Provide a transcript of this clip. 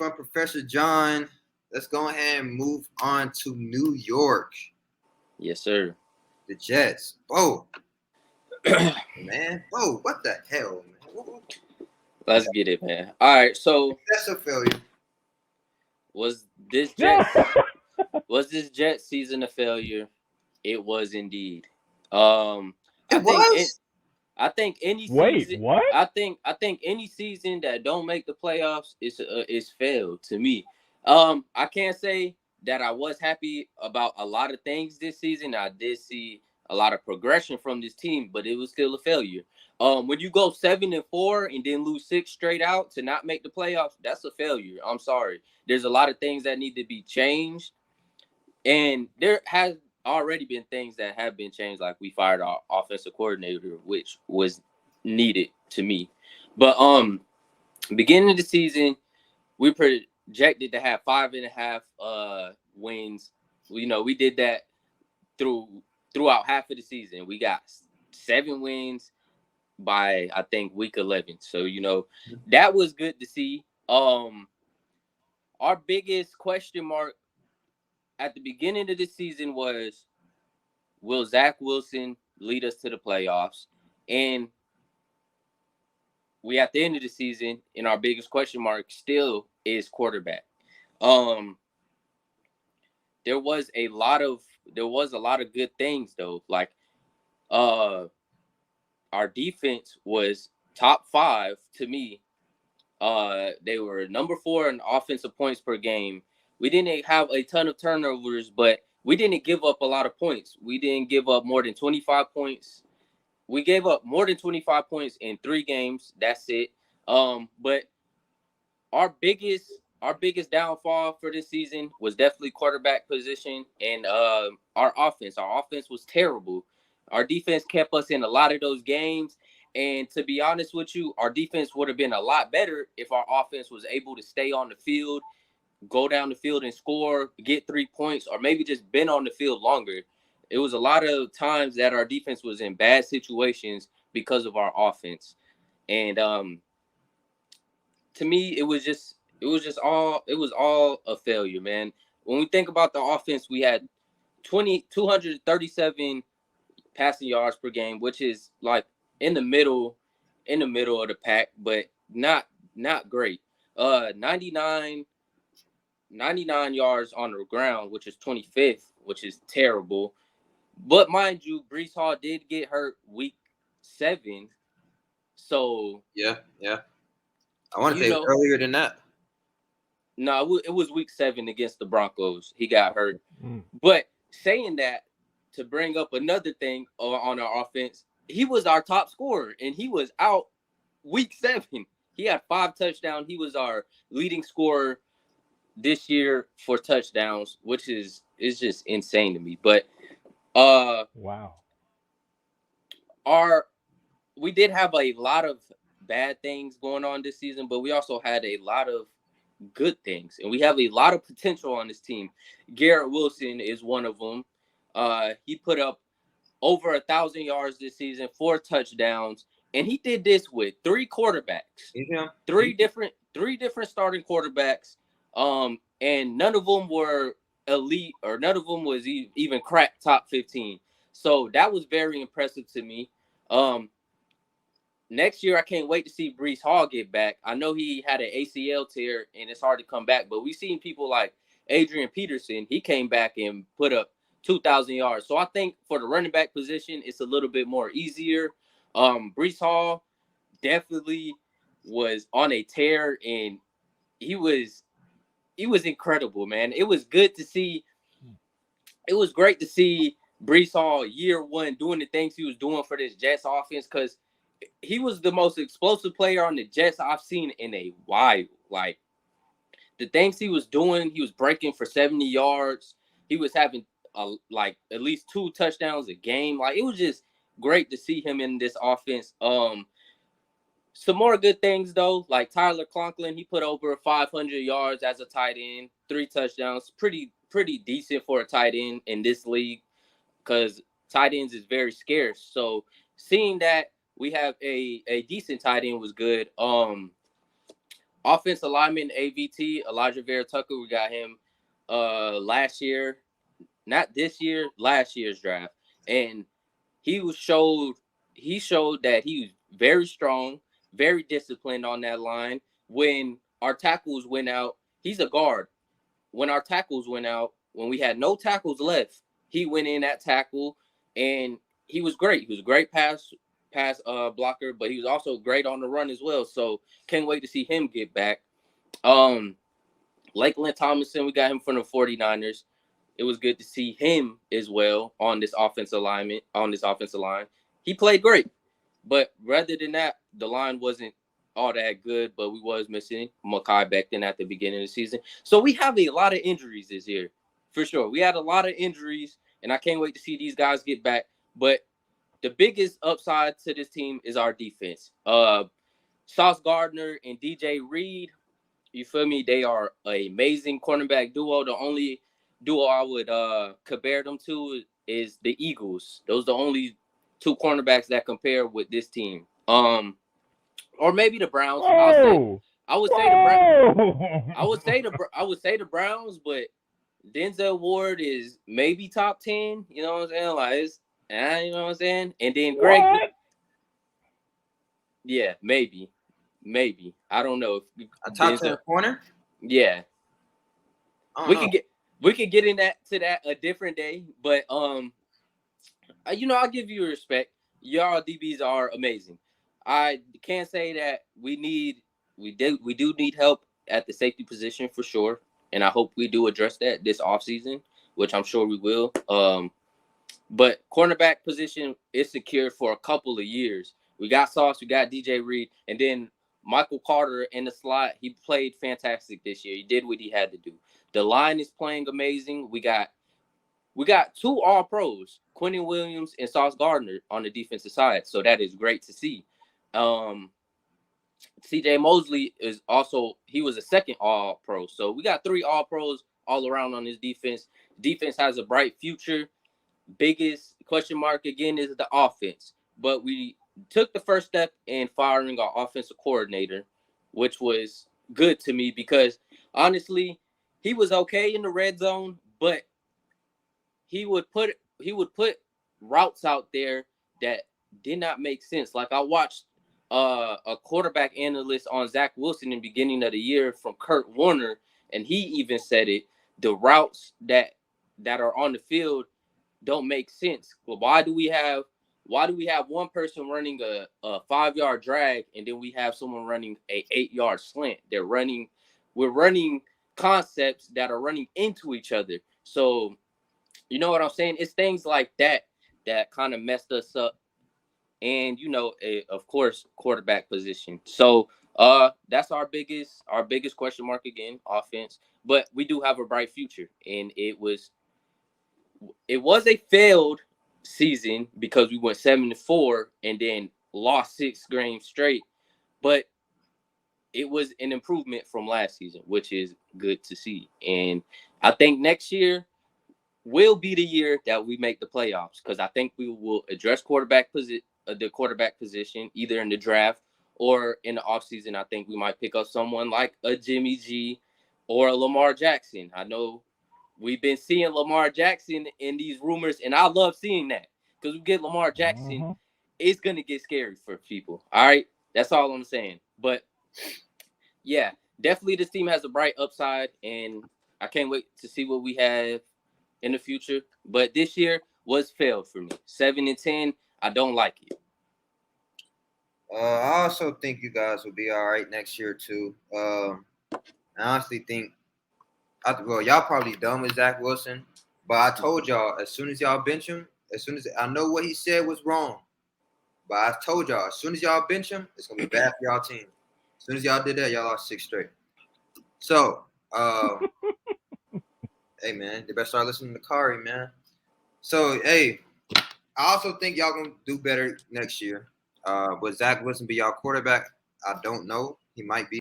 from Professor John. Let's go ahead and move on to New York. Yes, sir. The Jets. Whoa. Man. Whoa, what the hell, man? Let's get it, man. All right, so That's a failure. was this Jet season a failure? It was indeed. I It think was? I think any Wait, season. what? I think any season that don't make the playoffs is failed to me. I can't say that I was happy about a lot of things this season. I did see a lot of progression from this team, but it was still a failure. When you go 7-4 and then lose 6 straight out to not make the playoffs, that's a failure. I'm sorry. There's a lot of things that need to be changed, and there has already been things that have been changed, like we fired our offensive coordinator, which was needed to me. But beginning of the season, we projected to have 5.5 wins. We did that throughout half of the season. We got 7 wins by I think week 11. So that was good to see. Our biggest question mark at the beginning of the season was, will Zach Wilson lead us to the playoffs? And we at the end of the season, and our biggest question mark still is quarterback. Um, there was a lot of good things though. Like our defense was top 5 to me. They were number 4 in offensive points per game. We didn't have a ton of turnovers, but we didn't give up a lot of points. We didn't give up more than 25 points. We gave up more than 25 points in 3 games. That's it. But our biggest downfall for this season was definitely quarterback position and our offense. Our offense was terrible. Our defense kept us in a lot of those games. And to be honest with you, our defense would have been a lot better if our offense was able to stay on the field, go down the field and score, get 3 points, or maybe just been on the field longer. It was a lot of times that our defense was in bad situations because of our offense. And to me, it was all a failure, man. When we think about the offense, we had 237 passing yards per game, which is like in the middle of the pack, but not great. 99 yards on the ground, which is 25th, which is terrible. But mind you, Breece Hall did get hurt week 7. So Yeah. I want to say earlier than that. No, it was week 7 against the Broncos. He got hurt. But saying that, to bring up another thing on our offense, he was our top scorer, and he was out week 7. He had 5 touchdowns. He was our leading scorer this year for touchdowns, which is just insane to me. But wow, we did have a lot of bad things going on this season, but we also had a lot of good things, and we have a lot of potential on this team. Garrett Wilson is one of them. He put up over 1,000 yards this season, 4 touchdowns, and he did this with 3 quarterbacks, three different starting quarterbacks. And none of them were elite, or none of them was even cracked top 15. So that was very impressive to me. Next year, I can't wait to see Breece Hall get back. I know he had an ACL tear, and it's hard to come back. But we've seen people like Adrian Peterson. He came back and put up 2,000 yards. So I think for the running back position, it's a little bit more easier. Breece Hall definitely was on a tear, and he was incredible, man. It was good to see. It was great to see Breece Hall year 1 doing the things he was doing for this Jets offense, because he was the most explosive player on the Jets I've seen in a while. Like, the things he was doing, he was breaking for 70 yards. He was having like at least 2 touchdowns a game. Like, it was just great to see him in this offense. Some more good things though, like Tyler Conklin, he put over 500 yards as a tight end, 3 touchdowns. Pretty decent for a tight end in this league, because tight ends is very scarce. So seeing that we have a decent tight end was good. Offensive lineman AVT, Elijah Vera Tucker. We got him last year, not this year, last year's draft, and he showed that he was very strong, very disciplined on that line. When our tackles went out, he's a guard. When our tackles went out, when we had no tackles left, he went in at tackle, and he was great. He was a great pass blocker, but he was also great on the run as well. So can't wait to see him get back. Lakeland Tomlinson, we got him from the 49ers. It was good to see him as well on this offensive line. He played great. But rather than that, the line wasn't all that good, but we was missing Mekhi Becton at the beginning of the season. So we have a lot of injuries this year, for sure. We had a lot of injuries, and I can't wait to see these guys get back. But the biggest upside to this team is our defense. Sauce Gardner and DJ Reed, you feel me? They are an amazing cornerback duo. The only duo I would compare them to is the Eagles. Those are the only two cornerbacks that compare with this team. Or maybe the Browns. I would say the Browns, but Denzel Ward is maybe top 10. You know what I'm saying? Like, you know what I'm saying? And then Greg. What? Yeah, maybe. I don't know. A top 10 corner? Yeah. We could get into that a different day, but I'll give you respect. Y'all DBs are amazing. I can't say that we do need help at the safety position for sure, and I hope we do address that this offseason, which I'm sure we will. But cornerback position is secure for a couple of years. We got Sauce, we got DJ Reed, and then Michael Carter in the slot. He played fantastic this year. He did what he had to do. The line is playing amazing. We got two All-Pros, Quentin Williams and Sauce Gardner on the defensive side. So that is great to see. CJ Mosley he was a second All-Pro. So we got three All-Pros all around on this defense. Defense has a bright future. Biggest question mark again is the offense. But we took the first step in firing our offensive coordinator, which was good to me because honestly, he was okay in the red zone, but he would put routes out there that did not make sense. Like I watched a quarterback analyst on Zach Wilson in the beginning of the year from Kurt Warner, and he even said it. The routes that are on the field don't make sense. Well, why do we have one person running a 5-yard drag and then we have someone running a 8-yard slant? We're running concepts that are running into each other. So, you know what I'm saying? It's things like that kind of messed us up. And, of course, quarterback position. So that's our biggest question mark again, offense. But we do have a bright future. And it was a failed season because we went 7-4 and then lost 6 games straight. But it was an improvement from last season, which is good to see. And I think next year will be the year that we make the playoffs because I think we will address the quarterback position either in the draft or in the offseason. I think we might pick up someone like a Jimmy G or a Lamar Jackson. I know we've been seeing Lamar Jackson in these rumors, and I love seeing that because we get Lamar Jackson, it's going to get scary for people. All right? That's all I'm saying. But, yeah, definitely this team has a bright upside, and I can't wait to see what we have in the future. But this year was failed for me. 7-10, I don't like it. I also think you guys will be all right next year, too. I honestly think y'all probably done with Zach Wilson, but I told y'all as soon as y'all bench him, I know what he said was wrong, but I told y'all as soon as y'all bench him, it's gonna be bad for y'all team. As soon as y'all did that, y'all lost 6 straight. So, hey man, they better start listening to Kari, man. So, hey, I also think y'all gonna do better next year. Will Zach Wilson be y'all quarterback? I don't know. He might be.